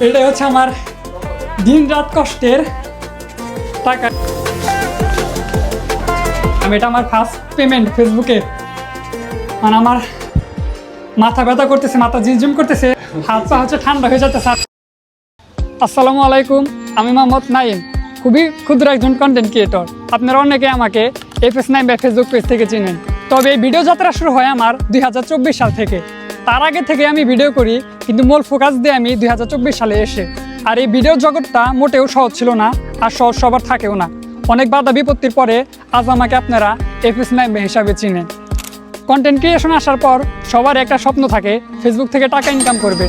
এটাই হচ্ছে আমার দিন রাত কষ্টের টাকা। এটা আমার ফার্স্ট পেমেন্ট ফেসবুকে। মানে আমার মাথা ব্যথা করতেছে, মাথা ঝিমঝিম করতেছে, হাত পা হচ্ছে ঠান্ডা হয়ে যাচ্ছে। আসসালামু আলাইকুম, আমি মোহাম্মদ নাইম, খুবই ক্ষুদ্র একজন কন্টেন্ট ক্রিয়েটর। আপনারা অনেকে আমাকে FS নাইম বা ফেসবুক পেজ থেকে চিনেন। তবে এই ভিডিও যাত্রা শুরু হয় আমার 2024 সাল থেকে। তার আগে থেকে আমি ভিডিও করি, কিন্তু মূল ফোকাস দিয়ে আমি 2024 সালে এসে। আর এই ভিডিও জগৎটা মোটেও সহজ ছিল না, আর সহজ সবার থাকেও না। অনেক বাধা বিপত্তির পরে আজ আমাকে আপনারা FS নাইম হিসাবে চিনেন। কন্টেন্ট ক্রিয়েশন আসার পর সবার একটা স্বপ্ন থাকে, ফেসবুক থেকে টাকা ইনকাম করবে।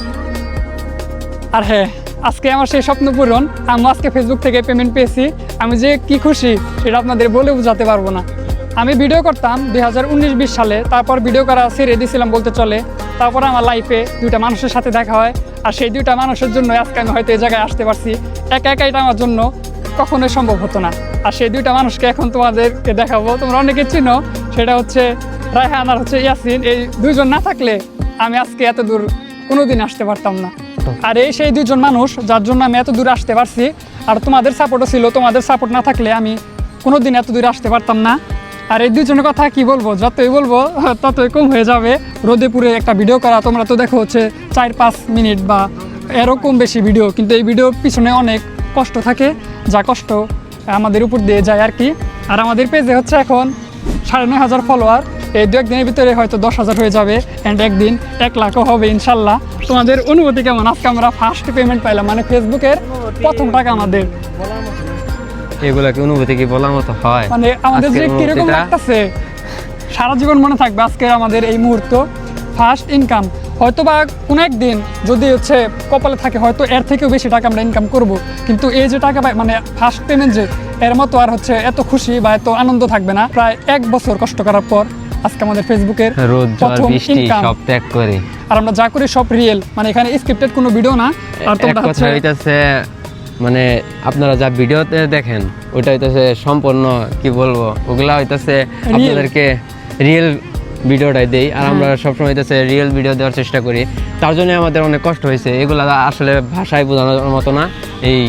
আর হ্যাঁ, আজকে আমার সেই স্বপ্ন পূরণ। আমি আজকে ফেসবুক থেকে পেমেন্ট পেয়েছি। আমি যে কি খুশি সেটা আপনাদের বলে বোঝাতে পারবো না। আমি ভিডিও করতাম 2019-20 সালে, তারপর ভিডিও করা ছেড়ে দিয়েছিলাম বলতে চলে। তারপর আমার লাইফে দুইটা মানুষের সাথে দেখা হয়, আর সেই দুইটা মানুষের জন্য আজকে আমি হয়তো এই জায়গায় আসতে পারছি। একা একা এটা আমার জন্য কখনোই সম্ভব হতো না। আর সেই দুইটা মানুষকে এখন তোমাদেরকে দেখাবো। তোমরা অনেকে চিনো, সেটা হচ্ছে রায়হান আর হচ্ছে ইয়াসিন। এই দুইজন না থাকলে আমি আজকে এত দূর কোনোদিন আসতে পারতাম না। আর এই সেই দুইজন মানুষ যার জন্য আমি এত দূরে আসতে পারছি। আর তোমাদের সাপোর্টও ছিল, তোমাদের সাপোর্ট না থাকলে আমি কোনোদিন এত দূরে আসতে পারতাম না। আর এই দুজনের কথা কি বলবো, যতই বলবো ততই কম হয়ে যাবে। রোদে পুরে একটা ভিডিও করা, তোমরা তো দেখো হচ্ছে 4-5 মিনিট বা এরকম বেশি ভিডিও, কিন্তু এই ভিডিওর পিছনে অনেক কষ্ট থাকে, যা কষ্ট আমাদের উপর দিয়ে যায় আর কি। আর আমাদের পেজে হচ্ছে এখন 9,500 ফলোয়ার। এই 2-1 দিনের ভিতরে হয়তো 10,000 হয়ে যাবে, অ্যান্ড একদিন 1 লাখও হবে ইনশাল্লাহ। তোমাদের অনুভূতি কেমন? আজকে আমরা ফার্স্ট পেমেন্ট পাইলাম, মানে ফেসবুকের প্রথম টাকা আমাদের। এগুলা কি অনুভূতি কি বলার মতো হয়? মানে আমাদের যে কিরকম লাগতেছে, সারা জীবন মনে থাকবে আজকে আমাদের এই মুহূর্ত। ফার্স্ট ইনকাম, হয়তো বা কোনো একদিন যদি হচ্ছে কপালে থাকে, হয়তো এর থেকেও বেশি টাকা আমরা ইনকাম করব। কিন্তু এই যে টাকা পাই, মানে ফার্স্ট পেমেন্ট, যে এর মতো আর হচ্ছে এত খুশি বা এত আনন্দ থাকবে না। প্রায় 1 বছর কষ্ট করার পর আজকে আমাদের ফেসবুকের প্রথম ইনকাম। সব ত্যাগ করে আর আমরা যা করি সব রিয়েল, মানে এখানে স্ক্রিপ্টেড কোনো ভিডিও না। আর তোমরা কথা হইতাছে, মানে আপনারা যা ভিডিওতে দেখেন ওটা হইতাছে সম্পূর্ণ কি বলবো, ওগুলা হইতাছে আপনাদেরকে রিয়েল ভিডিওটাই দেই। আর আমরা সবসময় হইতাছে রিয়েল ভিডিও দেওয়ার চেষ্টা করি। তার জন্য আমাদের অনেক কষ্ট হয়েছে, এগুলা আসলে ভাষায় বোঝানোর মতো না, এই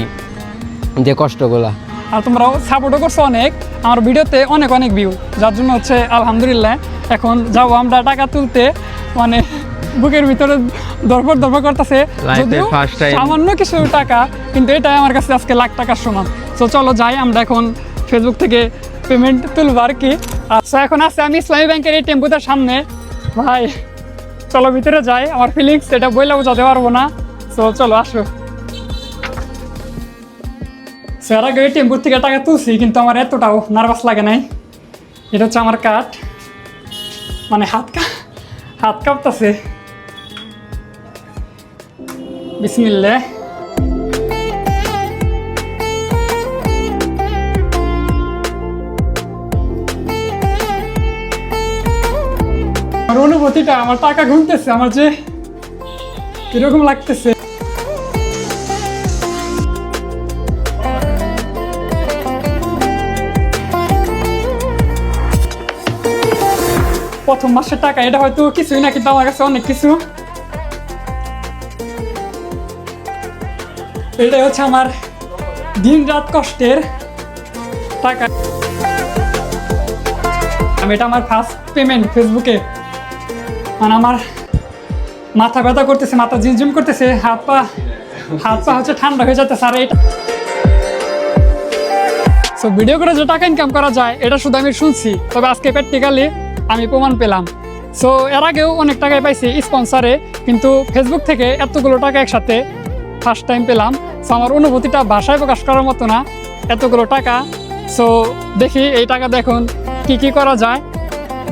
যে কষ্টগুলা। আর তোমরাও সাপোর্টও করছো অনেক, আমার ভিডিওতে অনেক অনেক ভিউ, যার জন্য হচ্ছে আলহামদুলিল্লাহ। এখন যাবো আমরা টাকা তুলতে, মানে বুকের ভিতরে দরপর করতেছে, যদিও সামান্য কিছু টাকা, কিন্তু এটাই আমার কাছে আজকে লাখ টাকার সমান। তো চলো যাই, আমরা এখন ফেসবুক থেকে পেমেন্ট তুলবো আর কি। আচ্ছা, এখন আছে আমি ইসলামী ব্যাংকের এই টেম্পুটার সামনে। ভাই চলো ভিতরে যাই, আমার ফিলিংস এটা বইলে বোঝাতে পারবো না। তো চলো আসো। এর আগে টেম্পুর থেকে টাকা তুলছি, কিন্তু আমার এতটাও নার্ভাস লাগে নাই। এটা হচ্ছে আমার কার্ড, মানে হাত কাঁপতেছে। বিসমিল্লাহ। আমার অনুভূতিটা, আমার টাকা গুনতেছে, আমার যে কিরকম লাগতেছে। প্রথম মাসের টাকা, এটা হয়তো কিছুই না, কিন্তু আমার কাছে অনেক কিছু। এটাই হচ্ছে আমার দিন রাত কষ্টের টাকা। এটা আমার ফার্স্ট পেমেন্ট ফেসবুকে। মানে আমার মাথা ব্যথা করতেছে, মাথা ঝিমঝিম করতেছে, হাত পা হচ্ছে ঠান্ডা হয়ে যাচ্ছে। স্যার এটা সো ভিডিও করে যে টাকা ইনকাম করা যায়, এটা শুধু আমি শুনছি, তবে আজকে প্র্যাকটিক্যালি আমি প্রমাণ পেলাম। সো এর আগেও অনেক টাকাই পাইছি স্পন্সারে, কিন্তু ফেসবুক থেকে এতগুলো টাকা একসাথে ফার্স্ট টাইম পেলাম। সো আমার অনুভূতিটা ভাষায় প্রকাশ করার মতো না, এতগুলো টাকা। সো দেখি এই টাকা দেখুন কি করা যায়।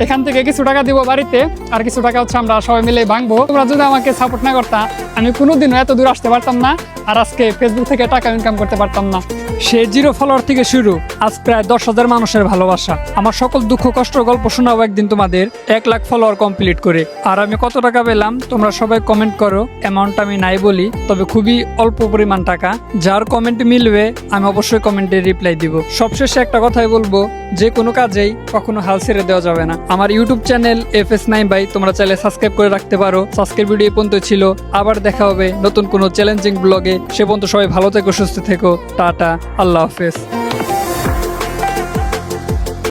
এখান থেকে কিছু টাকা দিব বাড়িতে, আর কিছু টাকা হচ্ছে আমরা সবাই মিলে ভাঙবো। তোমরা যদি আমাকে সাপোর্ট না করতা, আমি কোনোদিনও এত দূর আসতে পারতাম না, আর আজকে ফেসবুক থেকে টাকা ইনকাম করতে পারতাম না। সে 0 ফলোয়ার থেকে শুরু, আজ প্রায় 10,000 মানুষের ভালোবাসা। আমার সকল দুঃখ কষ্ট গল্প শোনাবো একদিন তোমাদের 1 লাখ ফলোয়ার কমপ্লিট করে। আর আমি কত টাকা পেলাম তোমরা সবাই কমেন্ট করো। অ্যামাউন্ট আমি নাই বলি, তবে খুবই অল্প পরিমাণ টাকা। যার কমেন্ট মিলবে আমি অবশ্যই কমেন্টে রিপ্লাই দিব। সবশেষে একটা কথাই বলবো, যে কোনো কাজেই কখনো হাল ছেড়ে দেওয়া যাবে না। আমার ইউটিউব চ্যানেল FS9 ভাই তোমরা চাইলে সাবস্ক্রাইব করে রাখতে পারো। আজকের ভিডিও এই পর্যন্ত ছিল, আবার দেখা হবে নতুন কোনো চ্যালেঞ্জিং ব্লগে। সে পর্যন্ত সবাই ভালো থেকো, সুস্থ থেকো, টাটা, আল্লাহ হাফেজ।